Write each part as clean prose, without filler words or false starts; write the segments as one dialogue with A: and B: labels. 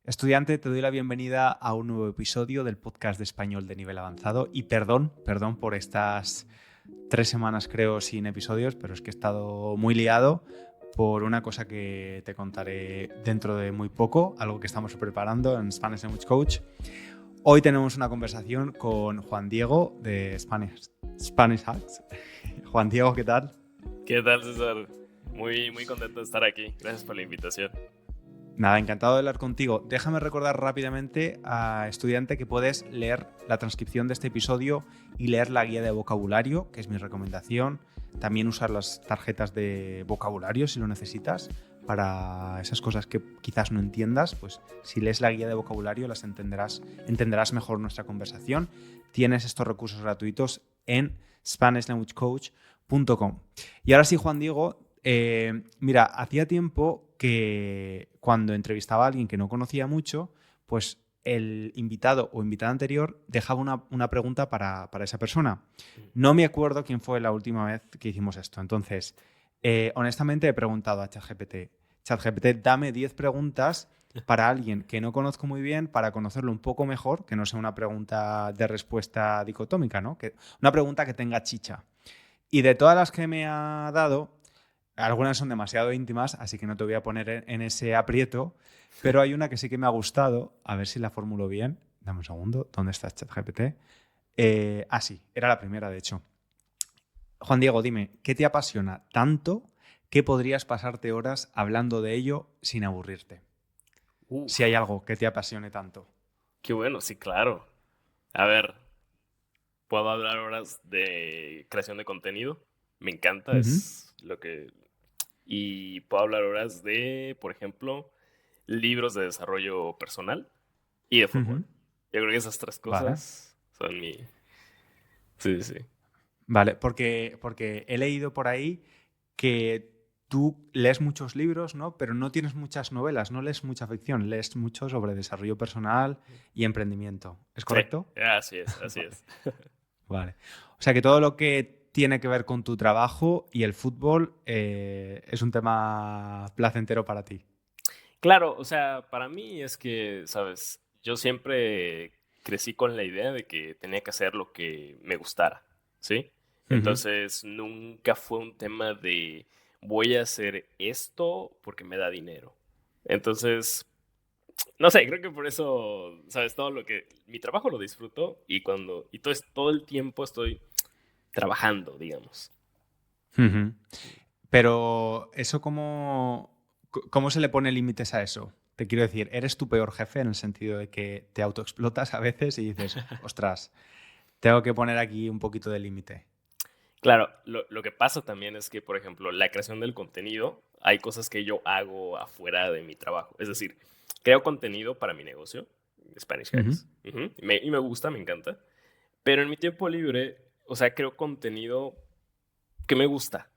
A: Estudiante, te doy la bienvenida a un nuevo episodio del podcast de español de nivel avanzado y perdón por estas 3 semanas creo sin episodios, pero es que he estado muy liado por una cosa que te contaré dentro de muy poco, algo que estamos preparando en Spanish Language Coach. Hoy tenemos una conversación con Juan Diego de Spanish Hacks. Juan Diego, ¿qué tal?
B: ¿Qué tal, César? Muy contento de estar aquí. Gracias por la invitación.
A: Nada, encantado de hablar contigo. Déjame recordar rápidamente a estudiante que puedes leer la transcripción de este episodio y leer la guía de vocabulario, que es mi recomendación. También usar las tarjetas de vocabulario si lo necesitas para esas cosas que quizás no entiendas. Pues si lees la guía de vocabulario las entenderás mejor nuestra conversación. Tienes estos recursos gratuitos en SpanishLanguageCoach.com. Y ahora sí, Juan Diego, mira, hacía tiempo que cuando entrevistaba a alguien que no conocía mucho, pues el invitado o invitada anterior dejaba una pregunta para esa persona. No me acuerdo quién fue la última vez que hicimos esto. Entonces, honestamente he preguntado a ChatGPT, dame 10 preguntas para alguien que no conozco muy bien, para conocerlo un poco mejor, que no sea una pregunta de respuesta dicotómica, ¿no? Una pregunta que tenga chicha. Y de todas las que me ha dado, algunas son demasiado íntimas, así que no te voy a poner en ese aprieto, pero hay una que sí que me ha gustado, a ver si la formulo bien. Dame un segundo, ¿dónde está ChatGPT? Sí, era la primera, de hecho. Juan Diego, dime, ¿qué te apasiona tanto que podrías pasarte horas hablando de ello sin aburrirte? Si hay
B: Uf,
A: algo que te apasione tanto.
B: qué bueno, sí, claro. A ver, puedo hablar horas de creación de contenido. Me encanta,
A: Ujú.
B: es lo que... Y puedo hablar horas de, por ejemplo, libros de desarrollo personal y de fútbol.
A: Ujú.
B: Yo creo que esas tres
A: Vale.
B: cosas son mi... Sí, sí.
A: Vale, porque he leído por ahí que tú lees muchos libros, ¿no? Pero no tienes muchas novelas, no lees mucha ficción, lees mucho sobre desarrollo personal y emprendimiento. ¿Es
B: Sí,
A: correcto?
B: así es, así
A: Vale,
B: es.
A: vale. O sea que todo lo que tiene que ver con tu trabajo y el fútbol es un tema placentero para ti.
B: Claro, o sea, para mí es que, sabes, yo siempre crecí con la idea de que tenía que hacer lo que me gustara, ¿sí?
A: Ujú.
B: Entonces, nunca fue un tema de voy a hacer esto porque me da dinero. Entonces, no sé, creo que por eso, sabes, todo lo que mi trabajo lo disfruto y todo el tiempo estoy trabajando, digamos.
A: Ujú. Pero eso ¿cómo se le pone límites a eso? Te quiero decir, ¿eres tu peor jefe en el sentido de que te autoexplotas a veces y dices, ostras, tengo que poner aquí un poquito de límite?
B: Claro, lo que pasa también es que, por ejemplo, la creación del contenido, hay cosas que yo hago afuera de mi trabajo. Es decir, creo contenido para mi negocio, Spanish
A: Ujú.
B: Hacks, ujú, y me gusta, me encanta. Pero en mi tiempo libre, o sea, creo contenido que me gusta.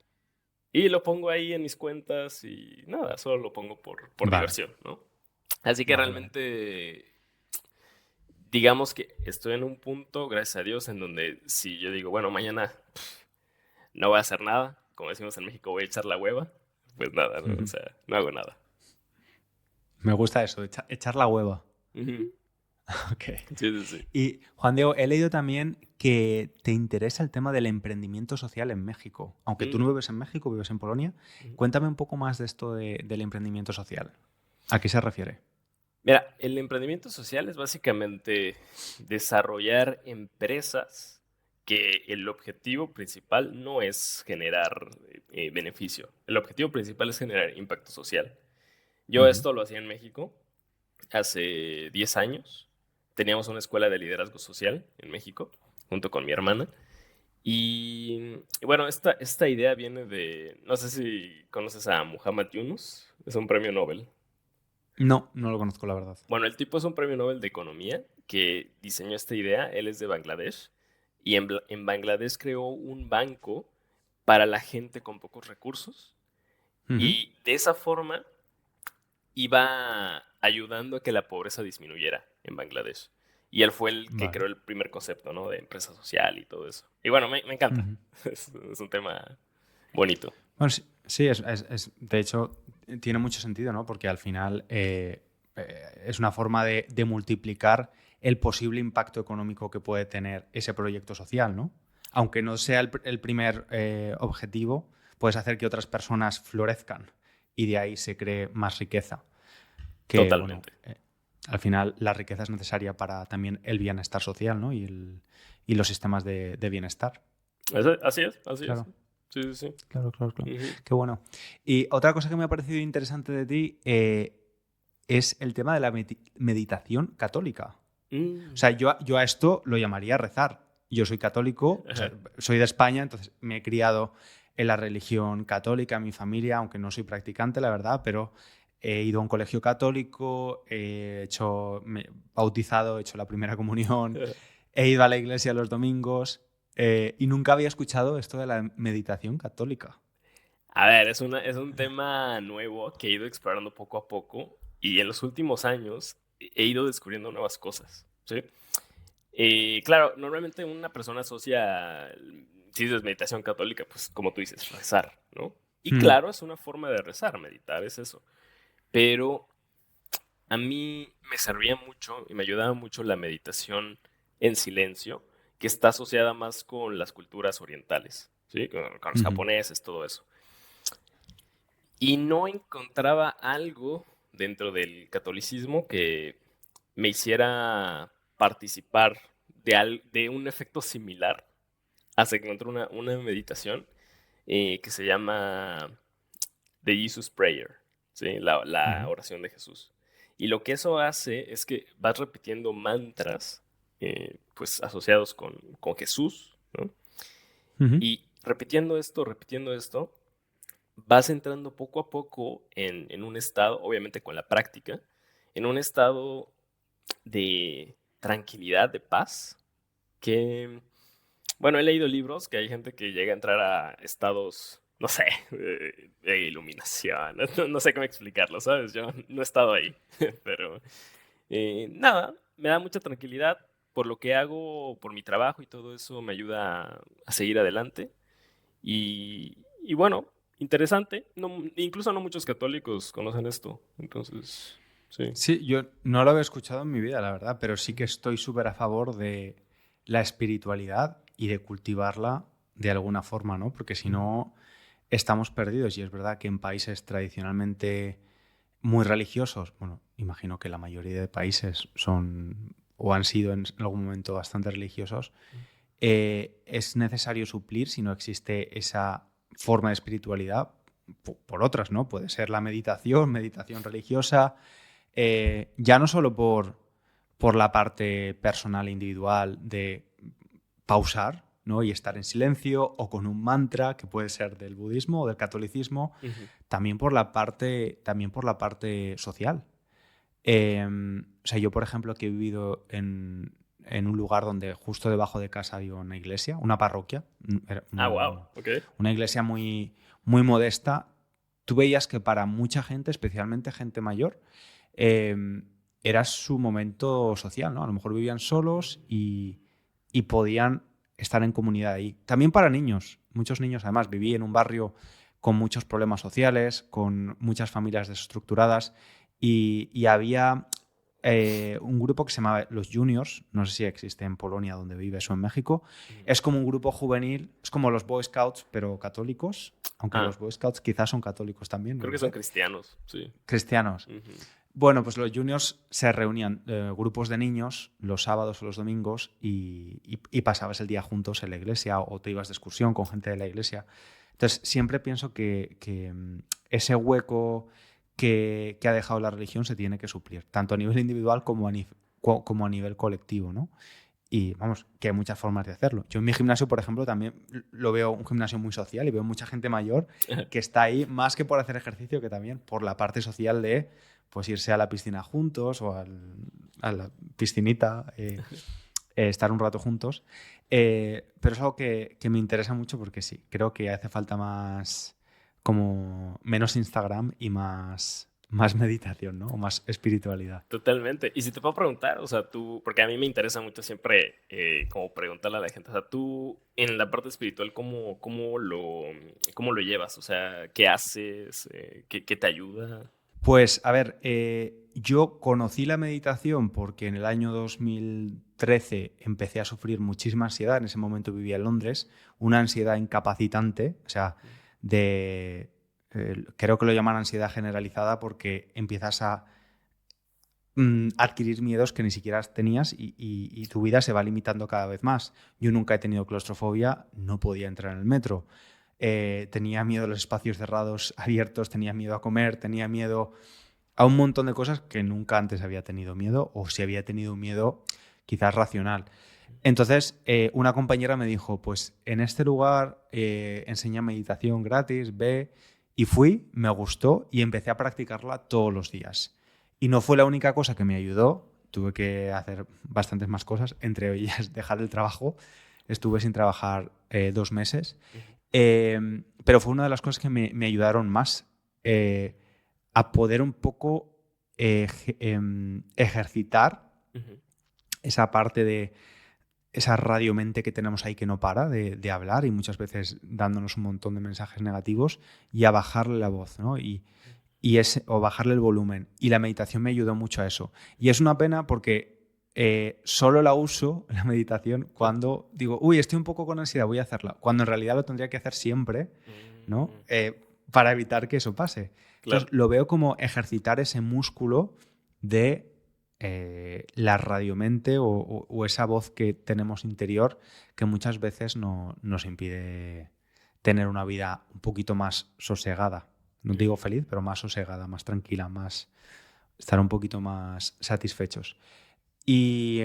B: Y lo pongo ahí en mis cuentas y nada, solo lo pongo por
A: Vale,
B: diversión, ¿no? Así que
A: vale, vale.
B: realmente, digamos que estoy en un punto, gracias a Dios, en donde si yo digo, bueno, mañana no voy a hacer nada, como decimos en México, voy a echar la hueva, pues nada, ¿no? O
A: Ujú.
B: sea, no hago nada.
A: Me gusta eso, echar la hueva.
B: Ujú.
A: Ok.
B: Sí, sí, sí.
A: Y Juan Diego, he leído también que te interesa el tema del emprendimiento social en México. Aunque tú no
B: Mm,
A: vives en México, vives en Polonia.
B: ujú.
A: Cuéntame un poco más de esto del emprendimiento social. ¿A qué se refiere?
B: Mira, el emprendimiento social es básicamente desarrollar empresas que el objetivo principal no es generar beneficio. El objetivo principal es generar impacto social. Yo
A: Ujú.
B: esto lo hacía en México hace 10 años. Teníamos una escuela de liderazgo social en México, junto con mi hermana. Y bueno, esta idea viene de, no sé si conoces a Muhammad Yunus, es un premio Nobel.
A: No, no lo conozco, la verdad.
B: Bueno, el tipo es un premio Nobel de Economía que diseñó esta idea, él es de Bangladesh, y en Bangladesh creó un banco para la gente con pocos recursos,
A: Ujú.
B: y de esa forma iba ayudando a que la pobreza disminuyera en Bangladesh. Y él fue el que
A: Vale.
B: creó el primer concepto, ¿no? De empresa social y todo eso. Y bueno, me encanta.
A: Ujú.
B: Es un tema bonito.
A: Bueno, sí, sí, de hecho, tiene mucho sentido, ¿no? Porque al final, es una forma de multiplicar el posible impacto económico que puede tener ese proyecto social, ¿no? Aunque no sea el primer objetivo, puedes hacer que otras personas florezcan y de ahí se cree más riqueza. Que, bueno,
B: Totalmente.
A: al final la riqueza es necesaria para también el bienestar social, ¿no? Y los sistemas de bienestar.
B: Así es, así es.
A: Claro,
B: Sí, sí, sí.
A: claro, claro, claro.
B: Ujú.
A: Qué bueno. Y otra cosa que me ha parecido interesante de ti es el tema de la meditación católica. O
B: Mm.
A: sea, yo a esto lo llamaría rezar. Yo soy católico, o sea,
B: Ajá.
A: soy de España, entonces me he criado en la religión católica, en mi familia, aunque no soy practicante, la verdad, pero he ido a un colegio católico, bautizado, he hecho la primera comunión, he ido a la iglesia los domingos y nunca había escuchado esto de la meditación católica.
B: A ver, es un tema nuevo que he ido explorando poco a poco y en los últimos años he ido descubriendo nuevas cosas, ¿sí? Claro, normalmente una persona asocia, si dices meditación católica, pues como tú dices, rezar, ¿no? Y
A: Mm,
B: claro, es una forma de rezar, meditar, es eso. Pero a mí me servía mucho y me ayudaba mucho la meditación en silencio, que está asociada más con las culturas orientales, ¿sí? Con los
A: ujú,
B: japoneses, todo eso. Y no encontraba algo dentro del catolicismo que me hiciera participar de un efecto similar hasta que encontré una meditación que se llama The Jesus Prayer, ¿sí? La
A: ujú,
B: oración de Jesús. Y lo que eso hace es que vas repitiendo mantras pues asociados con Jesús, ¿no?
A: ujú.
B: Y repitiendo esto, vas entrando poco a poco en un estado, obviamente con la práctica, en un estado de tranquilidad, de paz, que, bueno, he leído libros que hay gente que llega a entrar a estados, no sé, de iluminación, no sé cómo explicarlo, ¿sabes? Yo no he estado ahí, pero nada, me da mucha tranquilidad por lo que hago, por mi trabajo y todo eso me ayuda a seguir adelante. Y bueno, interesante. No, incluso no muchos católicos conocen esto. Entonces, sí.
A: Sí, yo no lo había escuchado en mi vida, la verdad, pero sí que estoy súper a favor de la espiritualidad y de cultivarla de alguna forma, ¿no? Porque si no, estamos perdidos. Y es verdad que en países tradicionalmente muy religiosos, bueno, imagino que la mayoría de países son o han sido en algún momento bastante religiosos, es necesario suplir si no existe esa forma de espiritualidad por otras, ¿no? Puede ser la meditación, meditación religiosa, ya no solo por la parte personal e individual de pausar, ¿no? Y estar en silencio o con un mantra que puede ser del budismo o del catolicismo,
B: Ujú.
A: también por la parte social. O sea, yo, por ejemplo, que he vivido en un lugar donde justo debajo de casa había una iglesia, una parroquia, era
B: Ah, wow. Ok.
A: una iglesia muy, muy modesta, tú veías que para mucha gente, especialmente gente mayor, eh, era su momento social, ¿no? A lo mejor vivían solos y podían estar en comunidad ahí. También para niños, muchos niños, además, viví en un barrio con muchos problemas sociales, con muchas familias desestructuradas y había un grupo que se llamaba Los Juniors, no sé si existe en Polonia donde vives o en México,
B: Ujú.
A: es como un grupo juvenil, es como los Boy Scouts, pero católicos, aunque
B: Ah,
A: los Boy Scouts quizás son católicos también, no
B: creo
A: lo
B: que son
A: sé,
B: cristianos. Sí.
A: cristianos.
B: Ujú.
A: Bueno, pues los juniors se reunían grupos de niños los sábados o los domingos y pasabas el día juntos en la iglesia o te ibas de excursión con gente de la iglesia. Entonces, siempre pienso que ese hueco que ha dejado la religión se tiene que suplir, tanto a nivel individual como a nivel colectivo, ¿no? Y vamos, que hay muchas formas de hacerlo. Yo en mi gimnasio, por ejemplo, también lo veo un gimnasio muy social y veo mucha gente mayor que está ahí más que por hacer ejercicio, que también por la parte social de pues irse a la piscina juntos o a la piscinita, estar un rato juntos. Pero es algo que me interesa mucho porque sí, creo que hace falta más, como menos Instagram y más meditación, ¿no? O más espiritualidad.
B: Totalmente. Y si te puedo preguntar, o sea, tú, porque a mí me interesa mucho siempre como preguntarle a la gente, o sea, tú en la parte espiritual, cómo lo llevas? O sea, ¿qué haces? ¿Qué te ayuda?
A: Pues, a ver, yo conocí la meditación porque en el año 2013 empecé a sufrir muchísima ansiedad. En ese momento vivía en Londres, una ansiedad incapacitante, o sea, creo que lo llaman ansiedad generalizada porque empiezas a adquirir miedos que ni siquiera tenías y tu vida se va limitando cada vez más. Yo nunca he tenido claustrofobia, no podía entrar en el metro. Tenía miedo a los espacios cerrados, abiertos, tenía miedo a comer, tenía miedo a un montón de cosas que nunca antes había tenido miedo, o si había tenido un miedo quizás racional. Entonces, una compañera me dijo, pues en este lugar enseña meditación gratis, ve. Y fui, me gustó y empecé a practicarla todos los días. Y no fue la única cosa que me ayudó, tuve que hacer bastantes más cosas, entre ellas dejar el trabajo. Estuve sin trabajar 2 meses. Pero fue una de las cosas que me ayudaron más a poder un poco ejercitar esa parte de esa radiomente que tenemos ahí que no para de hablar y muchas veces dándonos un montón de mensajes negativos, y a bajarle la voz, ¿no? O bajarle el volumen. Y la meditación me ayudó mucho a eso. Y es una pena porque solo la uso, la meditación, cuando digo, uy, estoy un poco con ansiedad, voy a hacerla. Cuando en realidad lo tendría que hacer siempre, ¿no? Para evitar que eso pase.
B: Claro.
A: Entonces lo veo como ejercitar ese músculo de la radiomente o esa voz que tenemos interior que muchas veces nos impide tener una vida un poquito más sosegada. No digo feliz, pero más sosegada, más tranquila, más estar un poquito más satisfechos. Y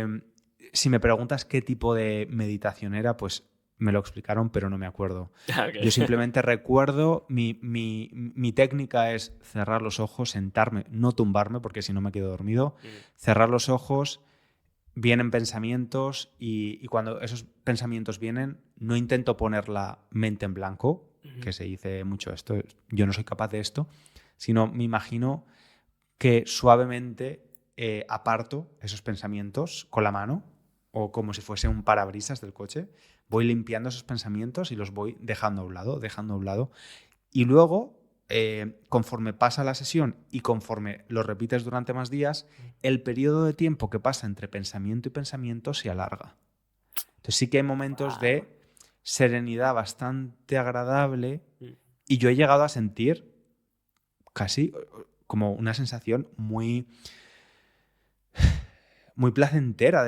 A: si me preguntas qué tipo de meditación era, pues me lo explicaron, pero no me acuerdo.
B: Okay.
A: Yo simplemente recuerdo, mi técnica es cerrar los ojos, sentarme, no tumbarme, porque si no me quedo dormido, cerrar los ojos, vienen pensamientos y cuando esos pensamientos vienen, no intento poner la mente en blanco, que se dice mucho esto, yo no soy capaz de esto, sino me imagino que suavemente aparto esos pensamientos con la mano o como si fuese un parabrisas del coche. Voy limpiando esos pensamientos y los voy dejando a un lado. Y luego, conforme pasa la sesión y conforme lo repites durante más días, el periodo de tiempo que pasa entre pensamiento y pensamiento se alarga. Entonces sí que hay momentos de serenidad bastante agradable y yo he llegado a sentir casi como una sensación muy placentera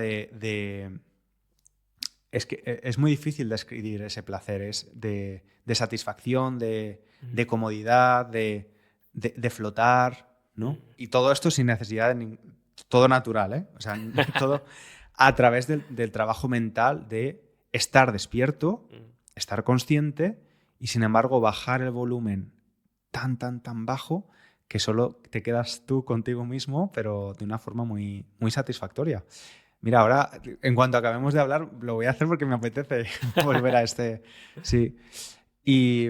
A: es que es muy difícil describir ese placer, es de satisfacción, de comodidad, de flotar, ¿no? Y todo esto sin necesidad de todo natural, ¿eh? O sea, todo a través del trabajo mental de estar despierto, estar consciente y sin embargo bajar el volumen tan bajo que solo te quedas tú contigo mismo, pero de una forma muy, muy satisfactoria. Mira, ahora, en cuanto acabemos de hablar, lo voy a hacer porque me apetece volver a este. Sí. Y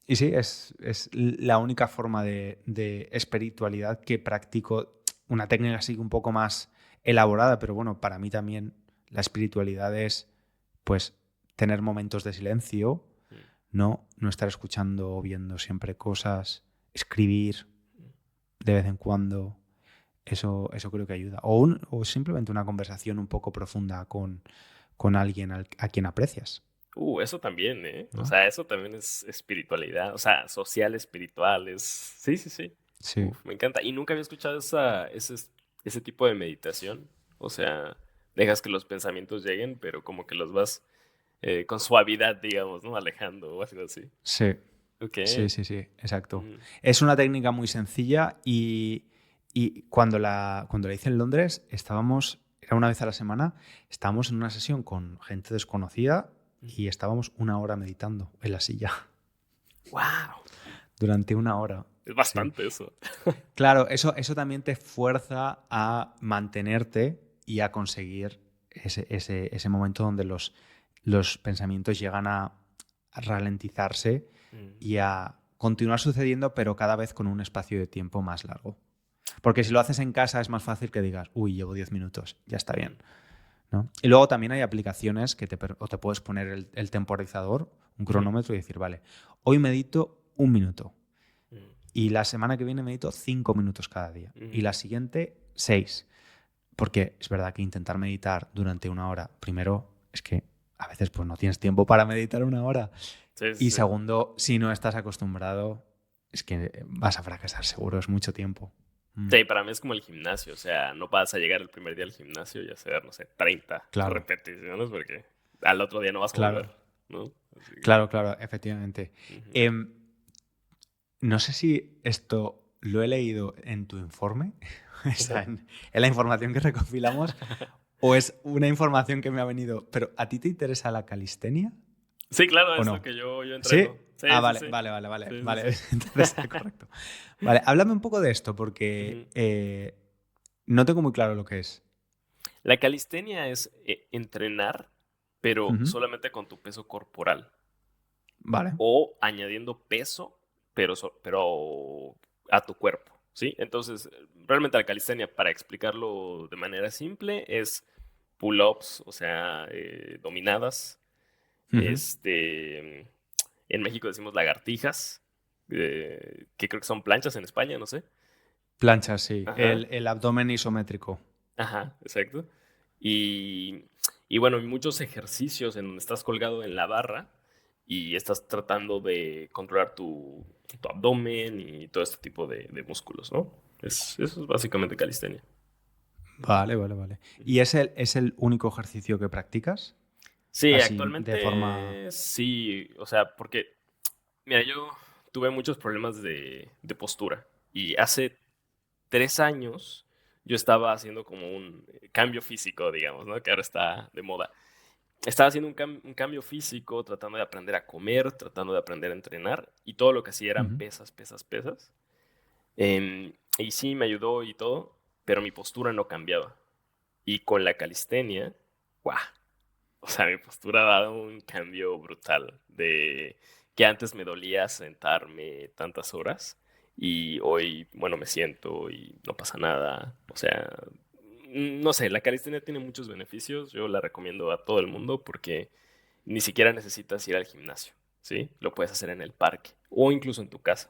A: sí, es la única forma de espiritualidad que practico. Una técnica así un poco más elaborada, pero bueno, para mí también la espiritualidad es, pues, tener momentos de silencio, no estar escuchando o viendo siempre cosas, escribir de vez en cuando. Eso creo que ayuda. O simplemente una conversación un poco profunda con alguien a quien aprecias.
B: Eso también, ¿eh?
A: ¿No?
B: O sea, eso también es espiritualidad. O sea, social, espiritual. Sí, sí, sí.
A: Sí.
B: Me encanta. Y nunca había escuchado ese tipo de meditación. O sea, dejas que los pensamientos lleguen, pero como que los vas con suavidad, digamos, ¿no? Alejando o algo así.
A: Sí.
B: Ok.
A: Sí, exacto. Es una técnica muy sencilla y cuando la hice en Londres era una vez a la semana, estábamos en una sesión con gente desconocida y estábamos 1 hora meditando en la silla.
B: ¡Wow!
A: Durante 1 hora.
B: Es bastante eso.
A: Claro, eso también te fuerza a mantenerte y a conseguir ese momento donde los pensamientos llegan a ralentizarse y a continuar sucediendo, pero cada vez con un espacio de tiempo más largo. Porque si lo haces en casa es más fácil que digas, uy, llevo 10 minutos, ya está bien, ¿no? Y luego también hay aplicaciones que te puedes poner el temporizador, un cronómetro y decir, vale, hoy medito 1 minuto. Y la semana que viene medito 5 minutos cada día. Y
B: Ujú.
A: la siguiente, 6. Porque es verdad que intentar meditar durante una hora, primero, es que a veces pues no tienes tiempo para meditar una hora.
B: Sí,
A: Y
B: sí, sí.
A: segundo, si no estás acostumbrado, es que vas a fracasar seguro, es mucho tiempo. Mm,
B: Sí, para mí es como el gimnasio, o sea, no vas a llegar el primer día al gimnasio y hacer, no sé, 30
A: claro,
B: repeticiones porque al otro día no vas a volver,
A: claro,
B: ¿no? Así que,
A: claro, efectivamente.
B: ujú.
A: Em, no sé si esto lo he leído en tu informe, o sea, en la información que recopilamos, o es una información que me ha venido. Pero ¿a ti te interesa la calistenia
B: Sí, claro,
A: o
B: es lo
A: no?
B: que yo
A: ¿Sí?
B: entreno. Sí,
A: Ah,
B: sí,
A: vale,
B: sí.
A: vale, vale, vale.
B: Sí, sí,
A: Vale,
B: sí.
A: entonces está correcto. Vale, háblame un poco de esto
B: Ujú.
A: porque no tengo muy claro lo que es.
B: La calistenia es entrenar, pero
A: Ujú.
B: solamente con tu peso corporal.
A: Vale.
B: O añadiendo peso, pero a tu cuerpo, ¿sí? Entonces, realmente la calistenia, para explicarlo de manera simple, es pull-ups, o sea, dominadas.
A: Ujú.
B: En México decimos lagartijas, que creo que son planchas en España, no sé.
A: Planchas, sí.
B: Ajá,
A: El abdomen isométrico.
B: ajá, exacto. Y, y bueno, hay muchos ejercicios en donde estás colgado en la barra y estás tratando de controlar tu abdomen y todo este tipo de músculos, ¿no? Eso es básicamente calistenia.
A: Vale, vale, vale.
B: Ujú.
A: ¿Y es el único ejercicio que practicas?
B: Sí,
A: Así, de forma...
B: actualmente sí, o sea, porque, mira, yo tuve muchos problemas de postura y hace 3 años yo estaba haciendo como un cambio físico, digamos, ¿no? Que ahora está de moda. Estaba haciendo un cambio físico, tratando de aprender a comer, tratando de aprender a entrenar, y todo lo que hacía eran
A: Ujú.
B: pesas, pesas, pesas. Y sí, me ayudó y todo, pero mi postura no cambiaba. Y con la calistenia, ¡guau! O sea, mi postura ha dado un cambio brutal de que antes me dolía sentarme tantas horas y hoy, bueno, me siento y no pasa nada. O sea, no sé, la calistenia tiene muchos beneficios. Yo la recomiendo a todo el mundo porque ni siquiera necesitas ir al gimnasio, ¿sí? Lo puedes hacer en el parque o incluso en tu casa.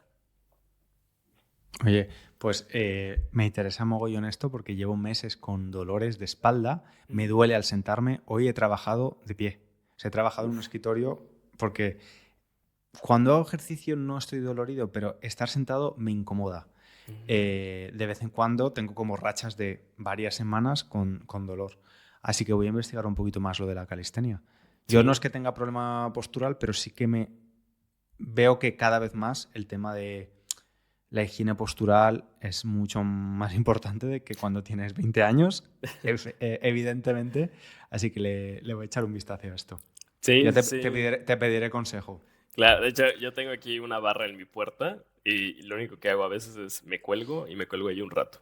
A: Oye, pues me interesa mogollón esto porque llevo meses con dolores de espalda, me
B: Ujú.
A: duele al sentarme. Hoy he trabajado de pie. O sea, he trabajado en un
B: Uf.
A: escritorio porque cuando hago ejercicio no estoy dolorido, pero estar sentado me incomoda.
B: Ujú.
A: De vez en cuando tengo como rachas de varias semanas con dolor. Así que voy a investigar un poquito más lo de la calistenia. Yo no es
B: Sí.
A: que tenga problema postural, pero sí que me veo que cada vez más el tema de la higiene postural es mucho más importante de que cuando tienes 20 años, evidentemente. Así que le voy a echar un vistazo a esto.
B: Sí,
A: Ya
B: sí, sí.
A: te pediré consejo.
B: Claro, de hecho, yo tengo aquí una barra en mi puerta y lo único que hago a veces es me cuelgo y me cuelgo ahí un rato.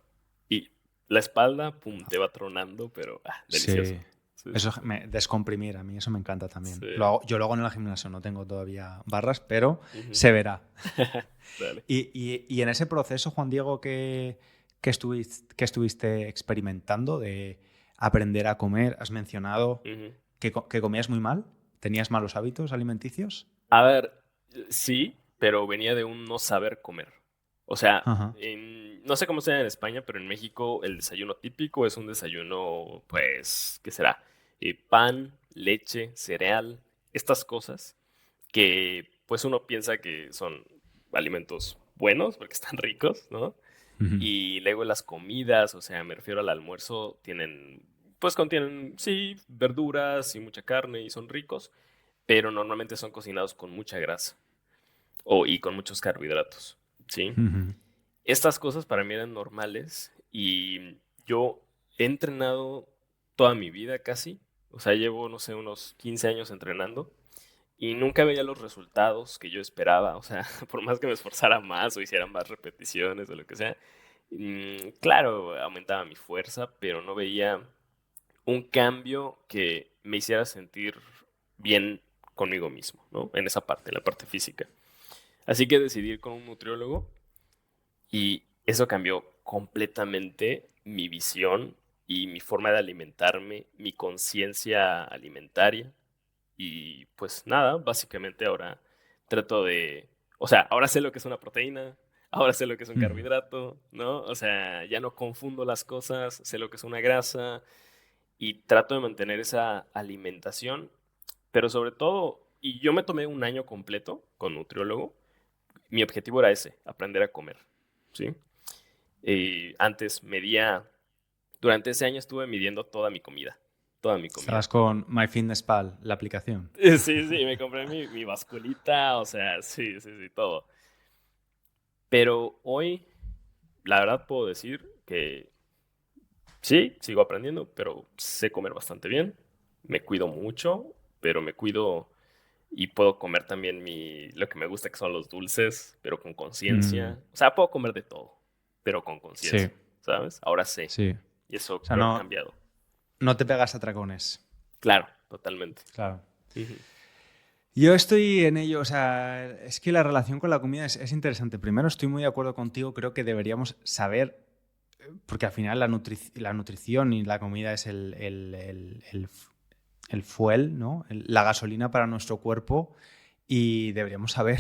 B: Y la espalda, pum, te va tronando, pero delicioso.
A: Sí.
B: Sí, sí,
A: Eso
B: sí.
A: descomprimir, a mí eso me encanta también.
B: Sí.
A: Yo lo hago en el gimnasio, no tengo todavía barras, pero
B: Ujú.
A: se verá.
B: Dale.
A: Y en ese proceso, Juan Diego, que estuviste experimentando de aprender a comer, has mencionado
B: Ujú.
A: que comías muy mal, tenías malos hábitos alimenticios.
B: A ver, sí, pero venía de un no saber comer. O sea,
A: Ajá.
B: no sé cómo sea en España, pero en México el desayuno típico es un desayuno, pues, ¿qué será? Pan, leche, cereal, estas cosas que pues uno piensa que son alimentos buenos porque están ricos, ¿no?
A: Ujú.
B: Y luego las comidas, o sea, me refiero al almuerzo, pues contienen, sí, verduras y mucha carne y son ricos, pero normalmente son cocinados con mucha grasa y con muchos carbohidratos, ¿sí?
A: Ujú.
B: Estas cosas para mí eran normales y yo he entrenado toda mi vida casi, o sea, llevo, no sé, unos 15 años entrenando y nunca veía los resultados que yo esperaba, o sea, por más que me esforzara más o hiciera más repeticiones o lo que sea, claro, aumentaba mi fuerza, pero no veía un cambio que me hiciera sentir bien conmigo mismo, ¿no? En esa parte, en la parte física. Así que decidí ir con un nutriólogo y eso cambió completamente mi visión y mi forma de alimentarme, mi conciencia alimentaria. Y pues nada, básicamente ahora trato de, o sea, ahora sé lo que es una proteína, ahora sé lo que es un
A: Mm.
B: carbohidrato, ¿no? O sea, ya no confundo las cosas, sé lo que es una grasa y trato de mantener esa alimentación, pero sobre todo, y yo me tomé un año completo con nutriólogo, mi objetivo era ese, aprender a comer, ¿sí? Antes durante ese año estuve midiendo toda mi comida.
A: Estabas con MyFitnessPal, la aplicación.
B: Sí, sí, me compré mi basculita, o sea, sí, sí, sí, todo. Pero hoy, la verdad puedo decir que sí, sigo aprendiendo, pero sé comer bastante bien. Me cuido mucho, pero me cuido y puedo comer también lo que me gusta, que son los dulces, pero con
A: Mm,
B: conciencia. O sea, puedo comer de todo, pero con
A: sí,
B: conciencia, ¿sabes? Ahora sé.
A: sí.
B: Y eso
A: O sea,
B: creo que ha
A: no,
B: cambiado.
A: no te pegas a tracones.
B: Claro, totalmente.
A: Claro.
B: Ujú.
A: Yo estoy en ello, o sea, es que la relación con la comida es interesante. Primero, estoy muy de acuerdo contigo, creo que deberíamos saber, porque al final la nutrición y la comida es el fuel, ¿no? La gasolina para nuestro cuerpo y deberíamos saber,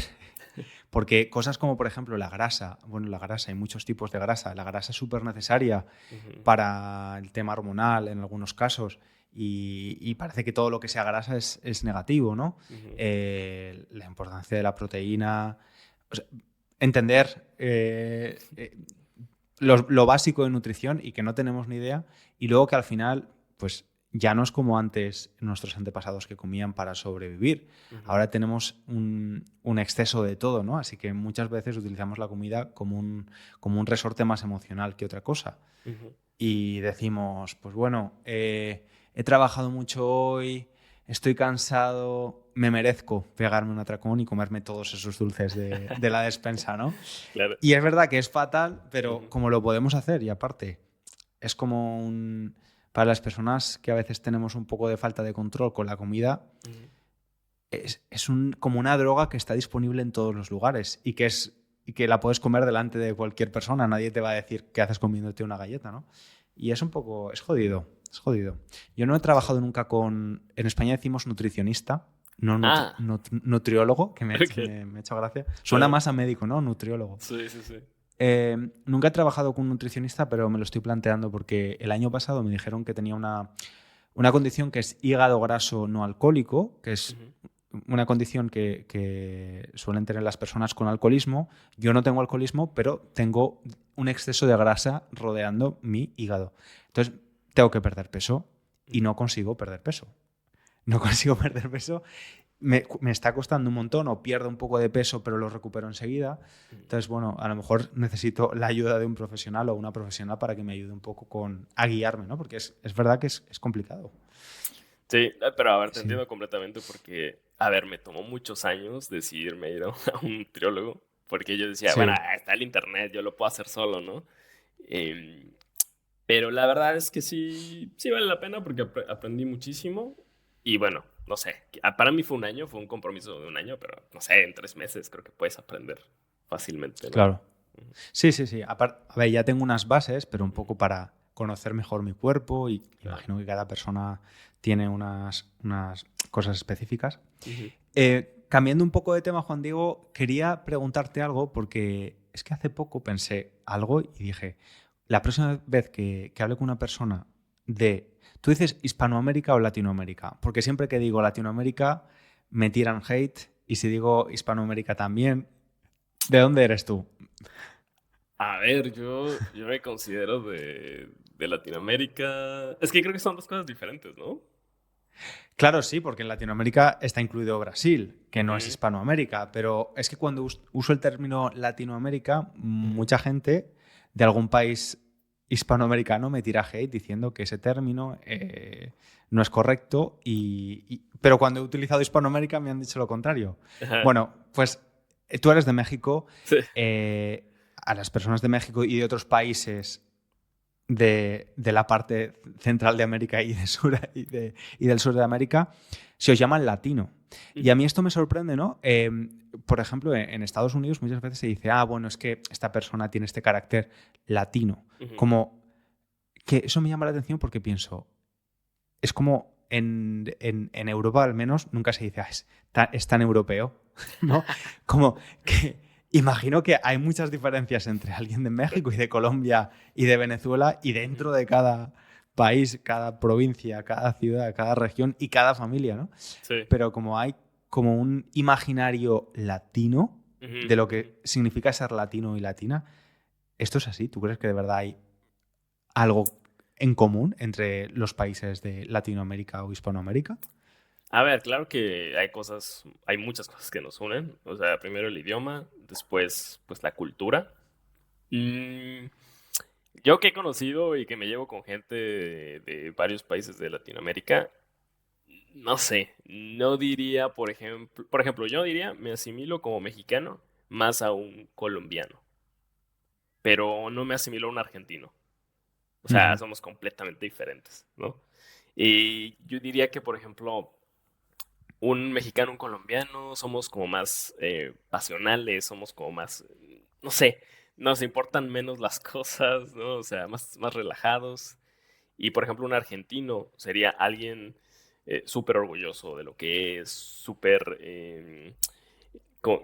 A: porque cosas como, por ejemplo, la grasa, bueno, la grasa, hay muchos tipos de grasa, la grasa es súper necesaria
B: Ujú,
A: para el tema hormonal en algunos casos y parece que todo lo que sea grasa es negativo, ¿no?
B: ujú,
A: La importancia de la proteína, o sea, entender lo básico de nutrición y que no tenemos ni idea y luego que al final, pues ya no es como antes nuestros antepasados que comían para sobrevivir.
B: ujú,
A: Ahora tenemos un exceso de todo, ¿no? Así que muchas veces utilizamos la comida como un resorte más emocional que otra cosa
B: ujú.
A: y decimos, pues bueno, he trabajado mucho hoy, estoy cansado, me merezco pegarme un atracón y comerme todos esos dulces de la despensa, ¿no?
B: Claro.
A: Y es verdad que es fatal, pero
B: Ujú,
A: como lo podemos hacer y aparte es como para las personas que a veces tenemos un poco de falta de control con la comida,
B: ujú.
A: como una droga que está disponible en todos los lugares y que la puedes comer delante de cualquier persona. Nadie te va a decir qué haces comiéndote una galleta, ¿no? Y es un poco, es jodido, es jodido. Yo no he
B: Sí.
A: trabajado nunca en España decimos nutricionista, no
B: Ah,
A: nutriólogo, que
B: ok.
A: me ha hecho gracia. Suena
B: Claro.
A: más a médico, ¿no? Nutriólogo.
B: Sí, sí, sí.
A: Nunca he trabajado con un nutricionista, pero me lo estoy planteando porque el año pasado me dijeron que tenía una condición que es hígado graso no alcohólico, que es
B: Ujú,
A: una condición que suelen tener las personas con alcoholismo. Yo no tengo alcoholismo, pero tengo un exceso de grasa rodeando mi hígado. Entonces, tengo que perder peso y
B: ujú.
A: no consigo perder peso. No consigo perder peso, me está costando un montón o pierdo un poco de peso pero lo recupero enseguida.
B: Ujú.
A: Entonces, bueno, a lo mejor necesito la ayuda de un profesional o una profesional para que me ayude un poco a guiarme, ¿no? Porque es verdad que es complicado.
B: Sí, pero a ver, te
A: Sí.
B: entiendo completamente porque, a ver, me tomó muchos años decidirme ir a a un nutriólogo, porque yo decía, bueno,
A: Sí.
B: está el internet, yo lo puedo hacer solo, ¿no? Em, pero la verdad es que sí, sí vale la pena porque aprendí muchísimo y bueno, no sé, para mí fue un año, fue un compromiso de un año, pero no sé, en 3 meses creo que puedes aprender fácilmente, ¿no?
A: Claro.
B: Ujú,
A: Sí, sí, sí. A ver, ya tengo unas bases, pero un
B: ujú,
A: poco para conocer mejor mi cuerpo y
B: claro.
A: imagino que cada persona tiene unas cosas específicas.
B: Ujú,
A: Cambiando un poco de tema, Juan Diego, quería preguntarte algo porque es que hace poco pensé algo y dije, la próxima vez que hable con una persona tú dices Hispanoamérica o Latinoamérica, porque siempre que digo Latinoamérica me tiran hate y si digo Hispanoamérica también, ¿de dónde eres tú?
B: a ver, yo me considero de Latinoamérica. Es que creo que son dos cosas diferentes, ¿no?
A: Claro, sí, porque en Latinoamérica está incluido Brasil, que no es
B: Ujú,
A: Hispanoamérica, pero es que cuando uso el término Latinoamérica,
B: ujú.
A: mucha gente de algún país hispanoamericano me tira hate diciendo que ese término no es correcto, pero cuando he utilizado Hispanoamérica me han dicho lo contrario.
B: Ajá.
A: Bueno, pues tú eres de México,
B: Sí.
A: a las personas de México y de otros países de la parte central de América y del sur de América, se os llaman latino. Y a
B: Ujú,
A: mí esto me sorprende, ¿no? Por ejemplo, en Estados Unidos muchas veces se dice, bueno, es que esta persona tiene este carácter latino.
B: ujú.
A: Como que eso me llama la atención porque pienso, es como en Europa al menos nunca se dice, es tan europeo, ¿no? Como que Imagino que hay muchas diferencias entre alguien de México y de Colombia y de Venezuela y dentro de cada país, cada provincia, cada ciudad, cada región y cada familia, ¿no?
B: Sí.
A: Pero como hay como un imaginario latino
B: Ujú,
A: de lo
B: ujú.
A: que significa ser latino y latina, ¿esto es así? ¿Tú crees que de verdad hay algo en común entre los países de Latinoamérica o Hispanoamérica?
B: A ver, claro que hay muchas cosas que nos unen. O sea, primero el idioma, después, pues la cultura. Mm, yo que he conocido y que me llevo con gente de varios países de Latinoamérica, no sé, no diría, por ejemplo, yo diría, me asimilo como mexicano más a un colombiano, pero no me asimilo a un argentino. O sea,
A: Ujú.
B: somos completamente diferentes, ¿no? Y yo diría que, por ejemplo, un mexicano, un colombiano, somos como más pasionales, somos como más, no sé, nos importan menos las cosas, ¿no? O sea, más relajados. Y por ejemplo, un argentino sería alguien súper orgulloso de lo que es, súper,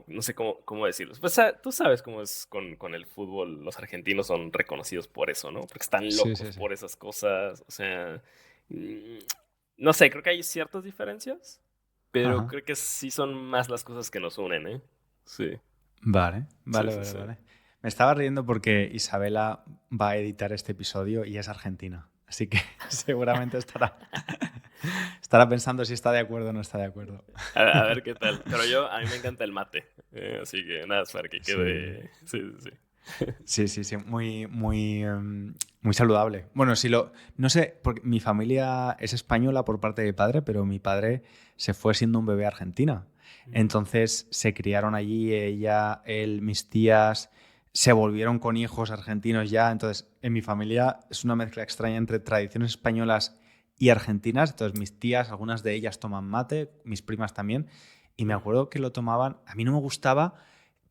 B: no sé cómo decirlo. Pues tú sabes cómo es con el fútbol. Los argentinos son reconocidos por eso, ¿no? Porque están
A: Sí,
B: locos
A: sí, sí.
B: por esas cosas. O sea, mm, no sé, creo que hay ciertas diferencias, pero
A: Ajá.
B: creo que sí son más las cosas que nos unen, ¿eh? Sí,
A: Vale,
B: sí,
A: vale,
B: sí,
A: vale,
B: sí.
A: vale. Me estaba riendo porque Isabela va a editar este episodio y es argentina. Así que seguramente estará pensando si está de acuerdo o no está de acuerdo.
B: A ver qué tal. Pero a mí me encanta el mate. Así que nada, es para que
A: Sí.
B: quede. Sí, sí, sí.
A: Sí, sí, sí, muy, muy, muy saludable. Bueno, no sé, porque mi familia es española por parte de mi padre, pero mi padre se fue siendo un bebé a Argentina.
B: Mm.
A: Entonces se criaron allí, ella, él, mis tías, se volvieron con hijos argentinos ya. Entonces, en mi familia es una mezcla extraña entre tradiciones españolas y argentinas. Entonces, mis tías, algunas de ellas toman mate, mis primas también, y me
B: Mm.
A: acuerdo que lo tomaban, a mí no me gustaba,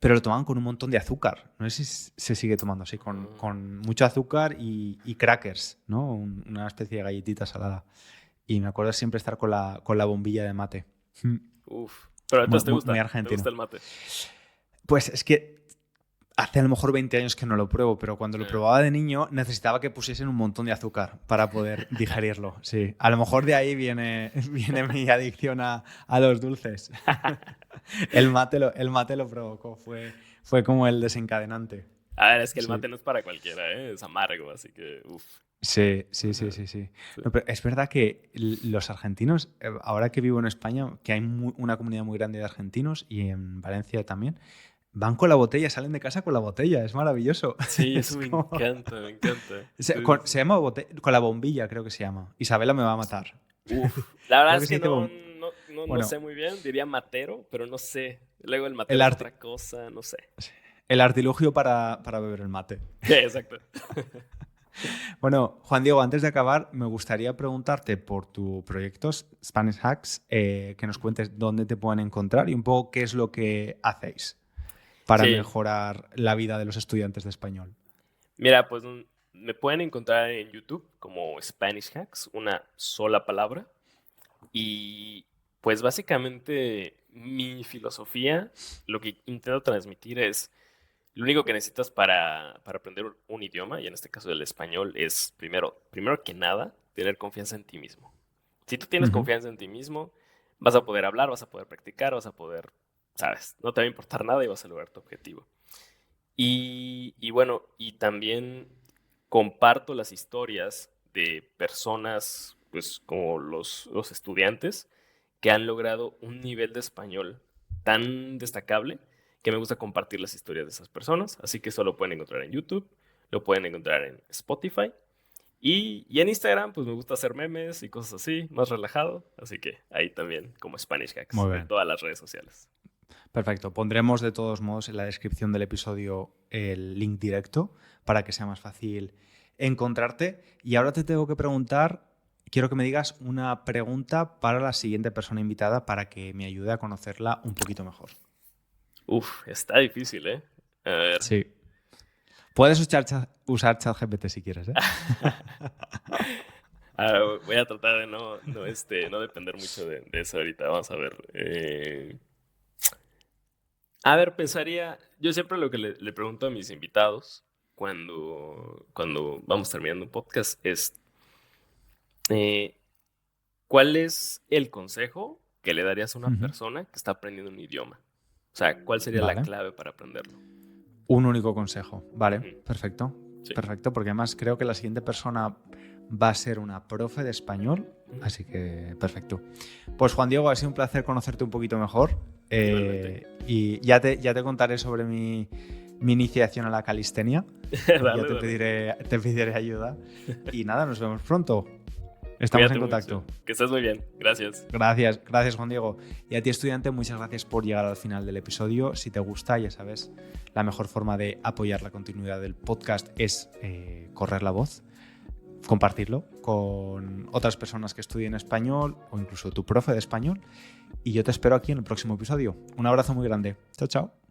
A: pero lo tomaban con un montón de azúcar. No sé si se sigue tomando así,
B: Ah,
A: con mucho azúcar y crackers, ¿no? Una especie de galletita salada. Y me acuerdo siempre estar con la bombilla de mate. Mm.
B: uf. Pero
A: Muy,
B: entonces te
A: muy, muy
B: gusta. ¿Te gusta
A: argentino.
B: el mate?
A: Pues es que hace a lo mejor 20 años que no lo pruebo, pero cuando lo
B: Ah.
A: probaba de niño necesitaba que pusiesen un montón de azúcar para poder digerirlo. Sí, a lo mejor de ahí viene mi adicción a los dulces. El mate lo provocó, fue como el desencadenante.
B: A ver, es que el
A: Sí.
B: mate no es para cualquiera, ¿eh? Es amargo, así que, uf.
A: Sí, sí, sí,
B: Ajá,
A: sí, sí.
B: sí.
A: No, pero es verdad que los argentinos, ahora que vivo en España, que hay una comunidad muy grande de argentinos y en Valencia también, van con la botella, salen de casa con la botella, es maravilloso.
B: Sí, eso
A: Es
B: me
A: como...
B: encanta, me encanta.
A: Se,
B: Sí, sí,
A: se
B: sí.
A: llama con la bombilla, creo que se llama. Isabela me va a matar.
B: Uf. La verdad
A: Creo
B: es
A: que se
B: que
A: dice
B: no
A: bueno,
B: sé muy bien. Diría matero, pero no sé. Luego el
A: el,
B: matero es
A: arti-
B: otra cosa, no sé.
A: el artilugio para beber el mate.
B: Sí, exacto.
A: Bueno, Juan Diego, antes de acabar, me gustaría preguntarte por tu proyecto Spanish Hacks, que nos cuentes dónde te pueden encontrar y un poco qué es lo que hacéis para
B: Sí,
A: mejorar la vida de los estudiantes de español.
B: mira, pues me pueden encontrar en YouTube como Spanish Hacks, una sola palabra. Y pues básicamente mi filosofía, lo que intento transmitir es, lo único que necesitas para aprender un idioma, y en este caso el español, es primero que nada, tener confianza en ti mismo. Si tú tienes
A: Ujú.
B: confianza en ti mismo, vas a poder hablar, vas a poder practicar, vas a poder, sabes, no te va a importar nada y vas a lograr tu objetivo. Y bueno, y también comparto las historias de personas, pues como los estudiantes, que han logrado un nivel de español tan destacable que me gusta compartir las historias de esas personas. Así que eso lo pueden encontrar en YouTube, lo pueden encontrar en Spotify. Y en Instagram, pues me gusta hacer memes y cosas así, más relajado. Así que ahí también, como Spanish Hacks,
A: Muy
B: en
A: bien.
B: todas las redes sociales.
A: Perfecto. Pondremos de todos modos en la descripción del episodio el link directo para que sea más fácil encontrarte. Y ahora te tengo que preguntar, quiero que me digas una pregunta para la siguiente persona invitada para que me ayude a conocerla un poquito mejor.
B: Uf, está difícil, ¿eh? A ver.
A: Sí. Puedes usar ChatGPT si quieres, ¿eh?
B: Voy a tratar de no depender mucho de eso ahorita. Vamos a ver. A ver, pensaría, yo siempre lo que le pregunto a mis invitados cuando vamos terminando un podcast es, eh, ¿cuál es el consejo que le darías a una
A: Ujú.
B: persona que está aprendiendo un idioma? O sea, ¿cuál sería la
A: Vale.
B: clave para aprenderlo?
A: Un único consejo. Vale,
B: Ujú,
A: perfecto.
B: sí.
A: Perfecto, porque además creo que la siguiente persona va a ser una profe de español,
B: Ujú.
A: así que perfecto. Pues Juan Diego, ha sido un placer conocerte un poquito mejor
B: Igualmente.
A: y ya te contaré sobre mi iniciación a la calistenia y ya
B: Dale, dale.
A: te pediré ayuda. Y nada, nos vemos pronto. Estamos
B: Cuídate
A: en
B: mucho.
A: contacto.
B: Que estés muy bien. Gracias.
A: Gracias Juan Diego. Y a ti estudiante, muchas gracias por llegar al final del episodio. Si te gusta, ya sabes, la mejor forma de apoyar la continuidad del podcast es correr la voz, compartirlo con otras personas que estudien español o incluso tu profe de español. Y yo te espero aquí en el próximo episodio. Un abrazo muy grande. Chao, chao.